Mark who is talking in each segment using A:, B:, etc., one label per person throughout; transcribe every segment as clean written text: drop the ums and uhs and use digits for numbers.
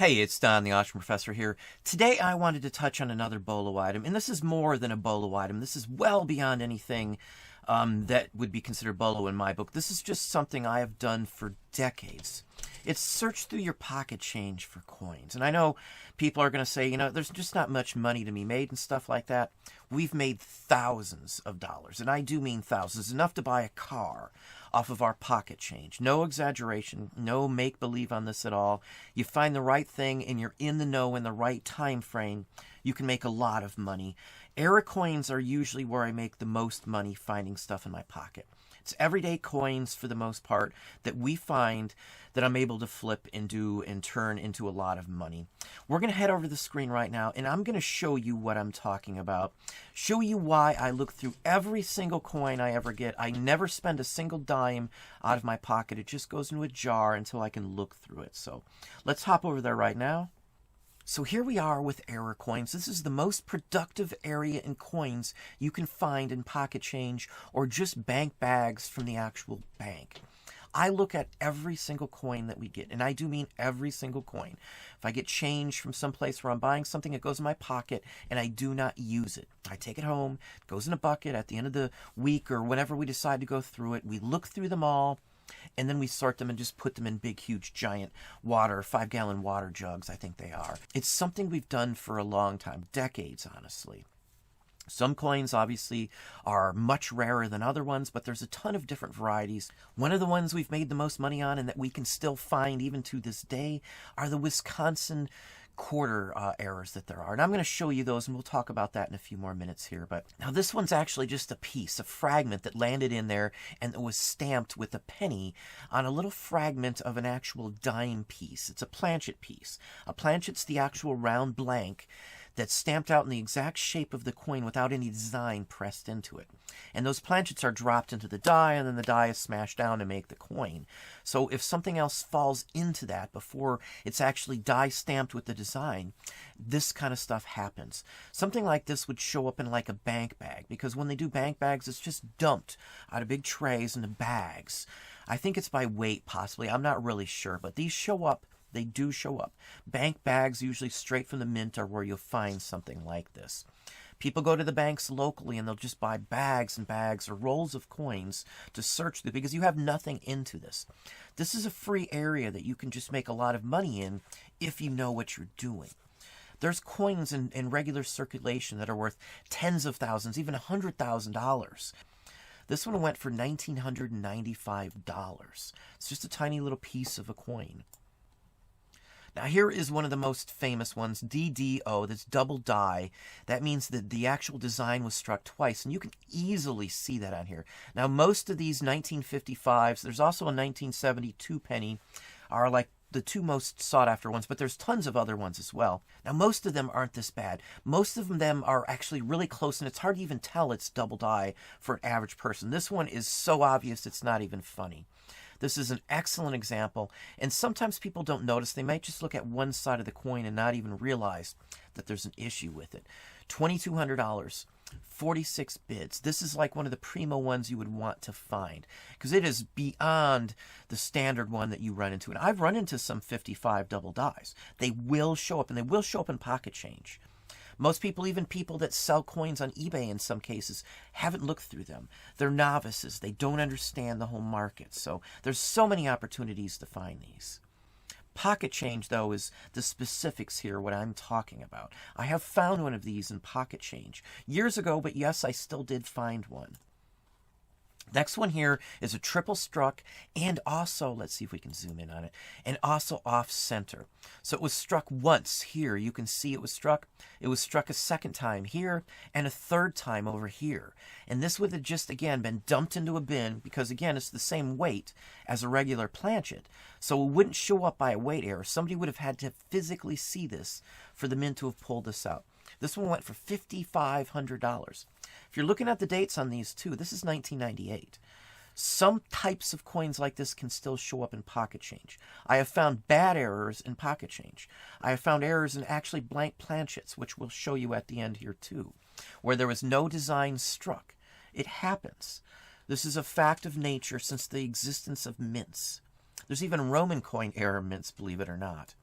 A: Hey, it's Don, the Auction Professor here. Today I wanted to touch on another bolo item, and this is more than a bolo item. This is well beyond anything that would be considered bolo in my book. This is just something I have done for decades. It's search through your pocket change for coins. And I know people are going to say, you know, there's just not much money to be made and stuff like that. We've made thousands of dollars, and I do mean thousands, enough to buy a car off of our pocket change. No exaggeration, no make-believe on this at all. You find the right thing and you're in the know in the right time frame, you can make a lot of money. Era coins are usually where I make the most money finding stuff in my pocket. It's everyday coins for the most part that we find that I'm able to flip and do and turn into a lot of money. We're going to head over to the screen right now and I'm going to show you what I'm talking about. Show you why I look through every single coin I ever get. I never spend a single dime out of my pocket. It just goes into a jar until I can look through it. So let's hop over there right now. So here we are with error coins. This is the most productive area in coins you can find in pocket change or just bank bags from the actual bank. I look at every single coin that we get, and I do mean every single coin. If I get change from someplace where I'm buying something, it goes in my pocket, and I do not use it. I take it home, it goes in a bucket at the end of the week or whenever we decide to go through it. We look through them all, and then we sort them and just put them in big, huge, giant water, 5-gallon water jugs, I think they are. It's something we've done for a long time, decades, honestly. Some coins, obviously, are much rarer than other ones, but there's a ton of different varieties. One of the ones we've made the most money on and that we can still find even to this day are the Wisconsin quarter errors that there are. And I'm going to show you those, and we'll talk about that in a few more minutes here. But now this one's actually just a piece, a fragment that landed in there and it was stamped with a penny on a little fragment of an actual dime piece. It's a Planchet piece. A Planchet's the actual round blank that's stamped out in the exact shape of the coin without any design pressed into it. And those planchets are dropped into the die, and then the die is smashed down to make the coin. So if something else falls into that before it's actually die stamped with the design, this kind of stuff happens. Something like this would show up in like a bank bag, because when they do bank bags, it's just dumped out of big trays into bags. I think it's by weight, possibly. I'm not really sure, but these show up. They do show up. Bank bags, usually straight from the mint, are where you'll find something like this. People go to the banks locally and they'll just buy bags and bags or rolls of coins to search through because you have nothing into this. This is a free area that you can just make a lot of money in if you know what you're doing. There's coins in regular circulation that are worth tens of thousands, even $100,000. This one went for $1,995. It's just a tiny little piece of a coin. Now here is one of the most famous ones, DDO, that's double die. That means that the actual design was struck twice, and you can easily see that on here. Now most of these 1955s, there's also a 1972 penny, are like the two most sought after ones, but there's tons of other ones as well. Now most of them aren't this bad. Most of them are actually really close, and it's hard to even tell it's double die for an average person. This one is so obvious it's not even funny. This is an excellent example, and sometimes people don't notice. They might just look at one side of the coin and not even realize that there's an issue with it. $2,200, 46 bids. This is like one of the primo ones you would want to find because it is beyond the standard one that you run into. And I've run into some 55 double dies. They will show up, and they will show up in pocket change. Most people, even people that sell coins on eBay in some cases, haven't looked through them. They're novices. They don't understand the whole market. So there's so many opportunities to find these. Pocket change, though, is the specifics here, what I'm talking about. I have found one of these in pocket change years ago, but yes, I still did find one. Next one here is a triple struck, and also, let's see if we can zoom in on it, and also off center. So it was struck once here. You can see it was struck. It was struck a second time here and a third time over here. And this would have just, again, been dumped into a bin because, again, it's the same weight as a regular Planchet. So it wouldn't show up by a weight error. Somebody would have had to physically see this for the mint to have pulled this out. This one went for $5,500. If you're looking at the dates on these too, this is 1998. Some types of coins like this can still show up in pocket change. I have found bad errors in pocket change. I have found errors in actually blank planchets, which we'll show you at the end here too, where there was no design struck. It happens. This is a fact of nature since the existence of mints. There's even Roman coin error mints, believe it or not.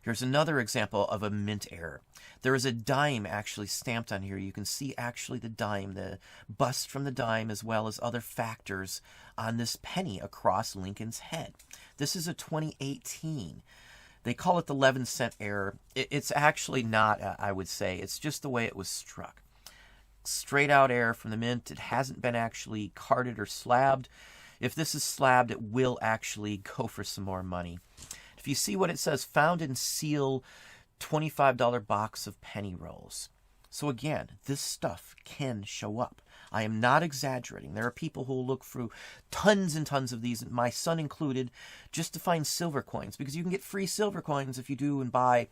A: Here's another example of a mint error. There is a dime actually stamped on here. You can see actually the dime, the bust from the dime, as well as other factors on this penny across Lincoln's head. This is a 2018. They call it the 11-cent error. It's actually not, I would say. It's just the way it was struck. Straight out error from the mint. It hasn't been actually carded or slabbed. If this is slabbed, it will actually go for some more money. If you see what it says, found in seal $25 box of penny rolls. So again, this stuff can show up. I am not exaggerating. There are people who will look through tons and tons of these, my son included, just to find silver coins, because you can get free silver coins if you do and buy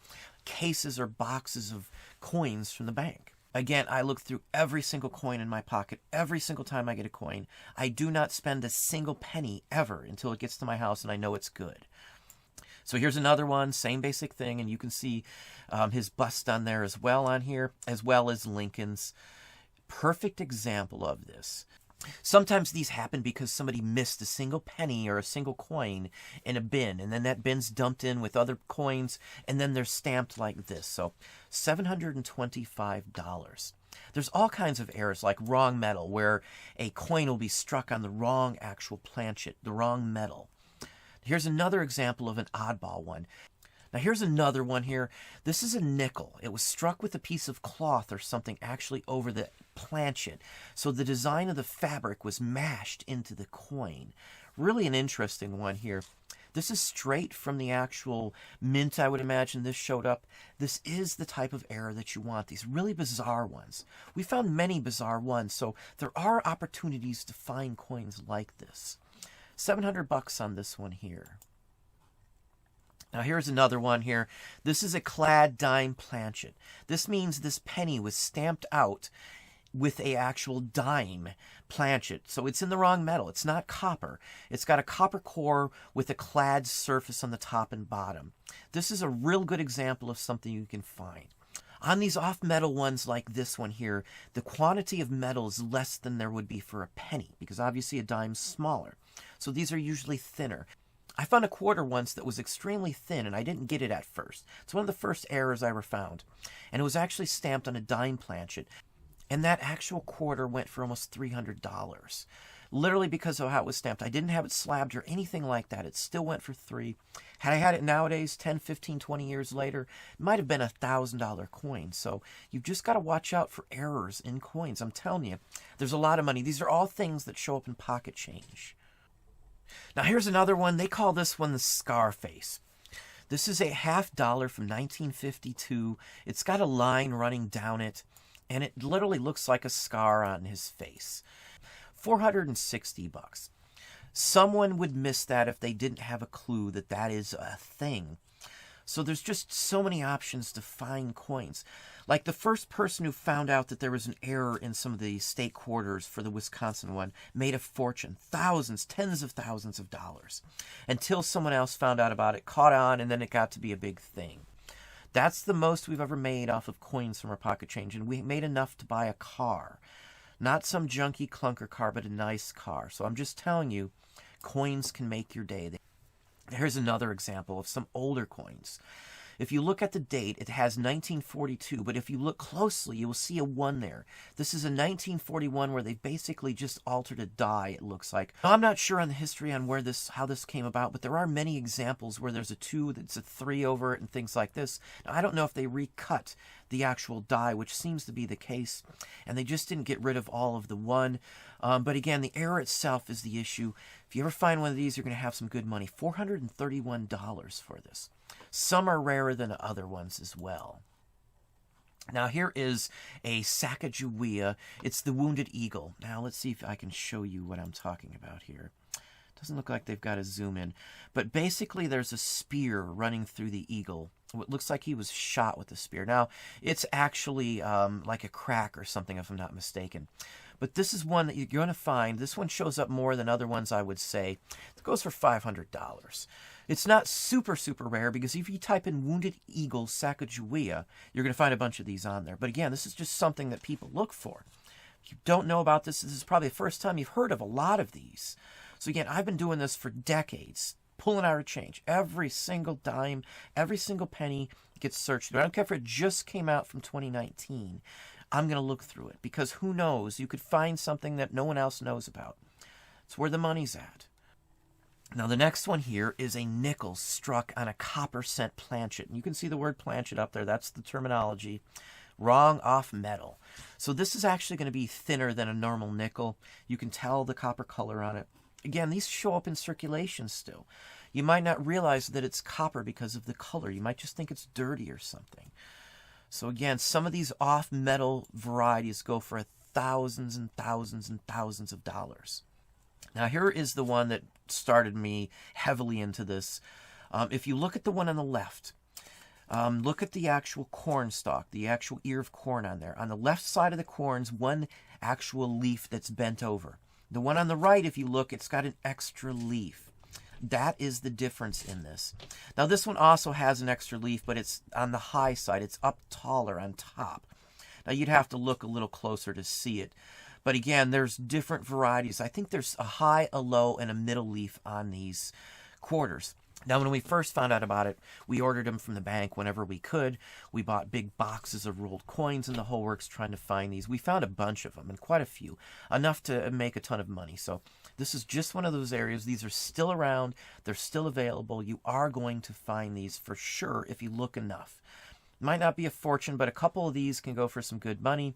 A: cases or boxes of coins from the bank. Again, I look through every single coin in my pocket every single time I get a coin. I do not spend a single penny ever until it gets to my house and I know it's good. So here's another one, same basic thing, and you can see his bust on there as well on here, as well as Lincoln's. Perfect example of this. Sometimes these happen because somebody missed a single penny or a single coin in a bin, and then that bin's dumped in with other coins, and then they're stamped like this. So $725. There's all kinds of errors, like wrong metal, where a coin will be struck on the wrong actual planchet, the wrong metal. Here's another example of an oddball one. Now here's another one here. This is a nickel. It was struck with a piece of cloth or something actually over the planchet. So the design of the fabric was mashed into the coin. Really an interesting one here. This is straight from the actual mint, I would imagine this showed up. This is the type of error that you want, these really bizarre ones. We found many bizarre ones, so there are opportunities to find coins like this. $700 on this one here. Now here's another one here. This is a Clad dime planchet. This means this penny was stamped out with a actual dime planchet. So it's in the wrong metal. It's not copper. It's got a copper core with a Clad surface on the top and bottom. This is a real good example of something you can find. On these off-metal ones like this one here, the quantity of metal is less than there would be for a penny, because obviously a dime's smaller. So these are usually thinner. I found a quarter once that was extremely thin, and I didn't get it at first. It's one of the first errors I ever found. And it was actually stamped on a dime planchet. And that actual quarter went for almost $300. Literally because of how it was stamped. I didn't have it slabbed or anything like that. It still went for $3. Had I had it nowadays, 10, 15, 20 years later, it might have been a $1,000 coin. So you've just got to watch out for errors in coins. I'm telling you, there's a lot of money. These are all things that show up in pocket change. Now here's another one. They call this one the Scarface. This is a $50 from 1952. It's got a line running down it, and it literally looks like a scar on his face. $460. Someone would miss that if they didn't have a clue that that is a thing. So there's just so many options to find coins. Like the first person who found out that there was an error in some of the state quarters for the Wisconsin one made a fortune, thousands, tens of thousands of dollars, until someone else found out about it, caught on, and then it got to be a big thing. That's the most we've ever made off of coins from our pocket change, and we made enough to buy a car. Not some junky clunker car, but a nice car. So I'm just telling you, coins can make your day. Here's another example of some older coins. If you look at the date, it has 1942, but if you look closely, you will see a 1 there. This is a 1941 where they basically just altered a die, it looks like. Now, I'm not sure on the history on how this came about, but there are many examples where there's a 2 that's a 3 over it and things like this. Now, I don't know if they recut the actual die, which seems to be the case, and they just didn't get rid of all of the 1. But again, the error itself is the issue. If you ever find one of these, you're going to have some good money. $431 for this. Some are rarer than other ones as well. Now here is a Sacagawea. It's the Wounded Eagle. Now let's see if I can show you what I'm talking about here. Doesn't look like they've got a zoom in. But basically there's a spear running through the eagle. It looks like he was shot with a spear. Now it's actually like a crack or something if I'm not mistaken. But this is one that you're going to find. This one shows up more than other ones, I would say. It goes for $500. It's not super, super rare because if you type in Wounded Eagle Sacagawea, you're going to find a bunch of these on there. But again, this is just something that people look for. If you don't know about this, this is probably the first time you've heard of a lot of these. So again, I've been doing this for decades. pulling out a change. Every single dime, every single penny gets searched. I don't care if it just came out from 2019. I'm going to look through it because who knows? You could find something that no one else knows about. It's where the money's at. Now, the next one here is a nickel struck on a copper cent planchet. And you can see the word planchet up there. That's the terminology. Wrong off metal. So this is actually going to be thinner than a normal nickel. You can tell the copper color on it. Again, these show up in circulation still. You might not realize that it's copper because of the color. You might just think it's dirty or something. So again, some of these off metal varieties go for thousands and thousands and thousands of dollars. Now here is the one that started me heavily into this. If you look at the one on the left, look at the actual corn stalk, the actual ear of corn on there. On the left side of the corn's one actual leaf that's bent over. The one on the right, if you look, it's got an extra leaf. That is the difference in this. Now this one also has an extra leaf, but it's on the high side. It's up taller on top. Now you'd have to look a little closer to see it. But again, there's different varieties. I think there's a high, a low, and a middle leaf on these quarters. Now, when we first found out about it, we ordered them from the bank whenever we could. We bought big boxes of rolled coins and the whole works trying to find these. We found a bunch of them, and quite a few, enough to make a ton of money. So this is just one of those areas. These are still around. They're still available. You are going to find these for sure if you look enough. Might not be a fortune, but a couple of these can go for some good money.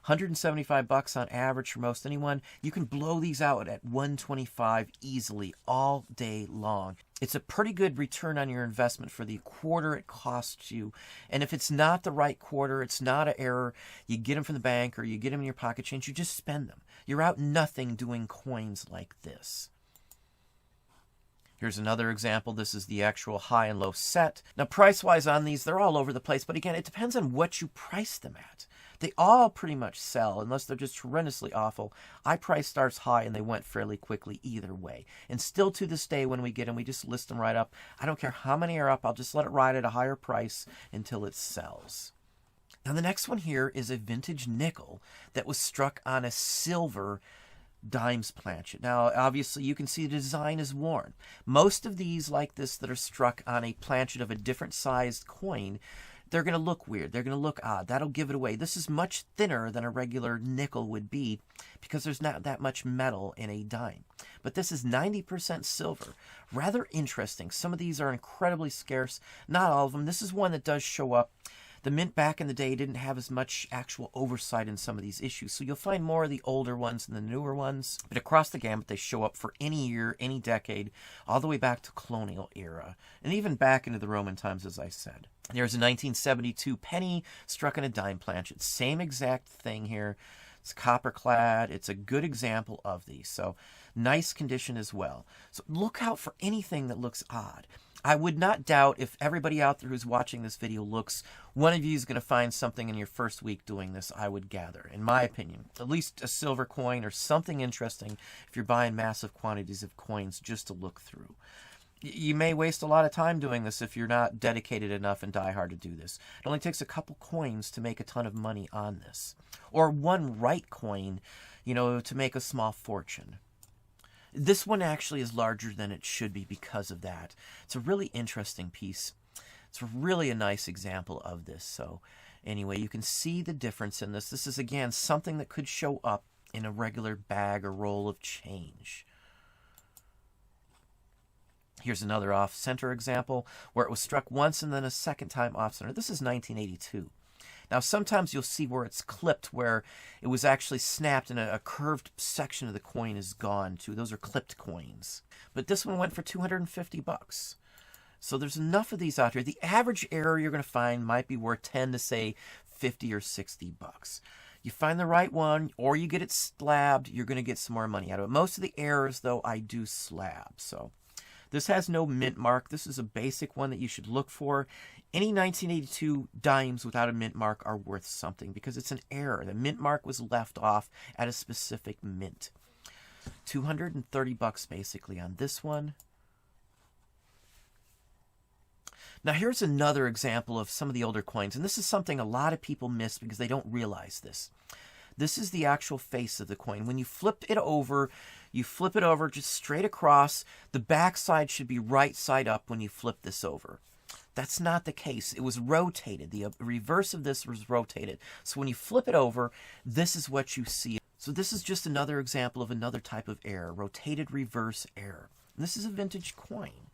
A: $175 on average for most anyone. You can blow these out at $125 easily all day long. It's a pretty good return on your investment for the quarter it costs you. And if it's not the right quarter, it's not an error, you get them from the bank or you get them in your pocket change, you just spend them. You're out nothing doing coins like this. Here's another example. This is the actual high and low set. Now, price-wise on these, they're all over the place. But again, it depends on what you price them at. They all pretty much sell, unless they're just horrendously awful. I priced ours high, and they went fairly quickly either way. And still to this day, when we get them, we just list them right up. I don't care how many are up. I'll just let it ride at a higher price until it sells. Now, the next one here is a vintage nickel that was struck on a silver dimes planchet. Now, obviously, you can see the design is worn. Most of these like this that are struck on a planchet of a different sized coin, they're going to look weird. They're going to look odd. That'll give it away. This is much thinner than a regular nickel would be because there's not that much metal in a dime. But this is 90% silver. Rather interesting. Some of these are incredibly scarce. Not all of them. This is one that does show up. The mint back in the day didn't have as much actual oversight in some of these issues, so you'll find more of the older ones than the newer ones. But across the gamut, they show up for any year, any decade, all the way back to colonial era, and even back into the Roman times, as I said. There's a 1972 penny struck in a dime planchet. Same exact thing here. It's copper clad. It's a good example of these, so nice condition as well. So look out for anything that looks odd. I would not doubt if everybody out there who's watching this video looks, one of you is going to find something in your first week doing this, I would gather, in my opinion. At least a silver coin or something interesting if you're buying massive quantities of coins just to look through. You may waste a lot of time doing this if you're not dedicated enough and die hard to do this. It only takes a couple coins to make a ton of money on this. Or one right coin, to make a small fortune. This one actually is larger than it should be because of that. It's a really interesting piece. It's really a nice example of this. So anyway, you can see the difference in this. This is, again, something that could show up in a regular bag or roll of change. Here's another off-center example where it was struck once and then a second time off-center. This is 1982. Now, sometimes you'll see where it's clipped, where it was actually snapped and a curved section of the coin is gone too. Those are clipped coins. But this one went for $250. So there's enough of these out here. The average error you're going to find might be worth 10 to say 50 or 60 bucks. You find the right one, or you get it slabbed, you're going to get some more money out of it. Most of the errors, though, I do slab. So this has no mint mark. This is a basic one that you should look for. Any 1982 dimes without a mint mark are worth something because it's an error. The mint mark was left off at a specific mint. $230 basically on this one. Now here's another example of some of the older coins, and this is something a lot of people miss because they don't realize this. This is the actual face of the coin. When you flip it over, You flip it over just straight across. The back side should be right side up when you flip this over. That's not the case. It was rotated. The reverse of this was rotated. So when you flip it over, this is what you see. So this is just another example of another type of error, rotated reverse error. And this is a vintage coin.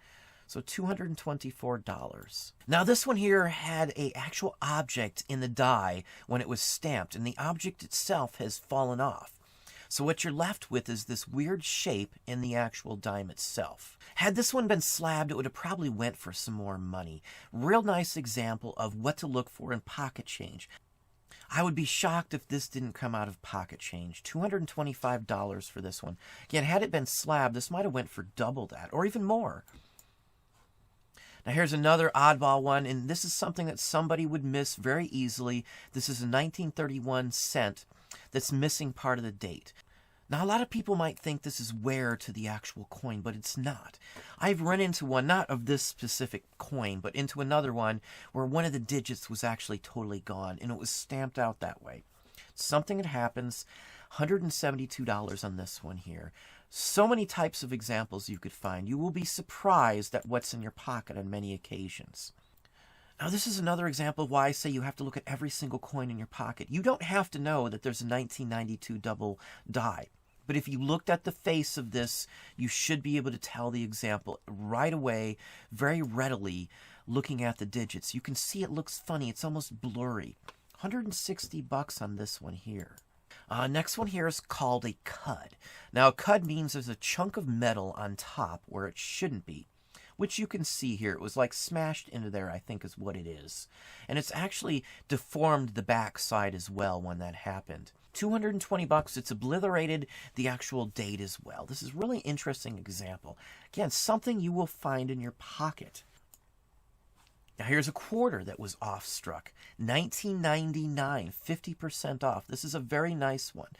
A: So $224. Now this one here had an actual object in the die when it was stamped, and the object itself has fallen off. So what you're left with is this weird shape in the actual dime itself. Had this one been slabbed, it would have probably went for some more money. Real nice example of what to look for in pocket change. I would be shocked if this didn't come out of pocket change. $225 for this one. Again, had it been slabbed, this might have went for double that, or even more. Now here's another oddball one, and this is something that somebody would miss very easily. This is a 1931 cent that's missing part of the date. Now, a lot of people might think this is wear to the actual coin, but it's not. I've run into one, not of this specific coin, but into another one where one of the digits was actually totally gone, and it was stamped out that way. Something that happens. $172 on this one here. So many types of examples you could find. You will be surprised at what's in your pocket on many occasions. Now, this is another example of why I say you have to look at every single coin in your pocket. You don't have to know that there's a 1992 double die. But if you looked at the face of this, you should be able to tell the example right away, very readily, looking at the digits. You can see it looks funny. It's almost blurry. $160 on this one here. Next one here is called a cud. Now, a cud means there's a chunk of metal on top where it shouldn't be, which you can see here. It was like smashed into there, I think is what it is. And it's actually deformed the back side as well when that happened. $220. It's obliterated the actual date as well. This is really interesting example. Again, something you will find in your pocket. Now here's a quarter that was off-struck. 1999, 50% off. This is a very nice one.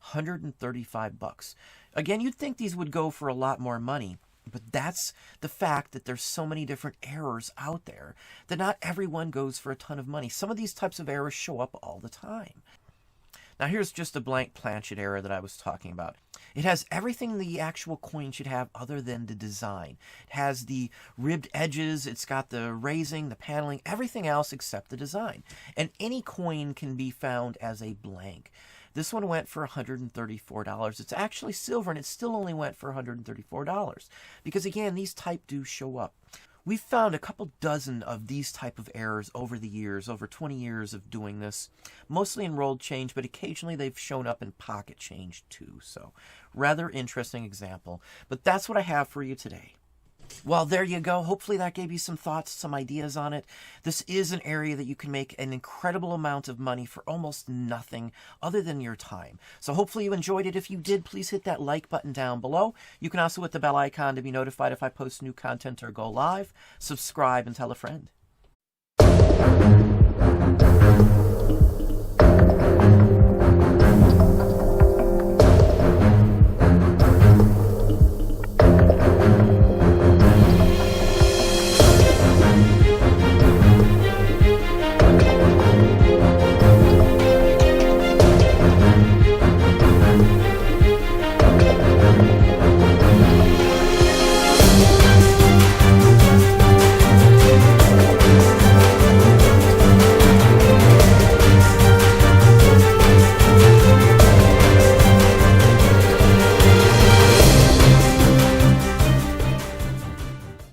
A: $135. Again, you'd think these would go for a lot more money, but that's the fact that there's so many different errors out there that not everyone goes for a ton of money. Some of these types of errors show up all the time. Now here's just a blank Planchet error that I was talking about. It has everything the actual coin should have other than the design. It has the ribbed edges, it's got the raising, the paneling, everything else except the design. And any coin can be found as a blank. This one went for $134. It's actually silver, and it still only went for $134. Because again, these type do show up. We've found a couple dozen of these type of errors over the years, over 20 years of doing this. Mostly in rolled change, but occasionally they've shown up in pocket change too. So, rather interesting example. But that's what I have for you today. Well, there you go. Hopefully that gave you some thoughts, some ideas on it. This is an area that you can make an incredible amount of money for almost nothing other than your time. So hopefully you enjoyed it. If you did, please hit that like button down below. You can also hit the bell icon to be notified if I post new content or go live. Subscribe and tell a friend.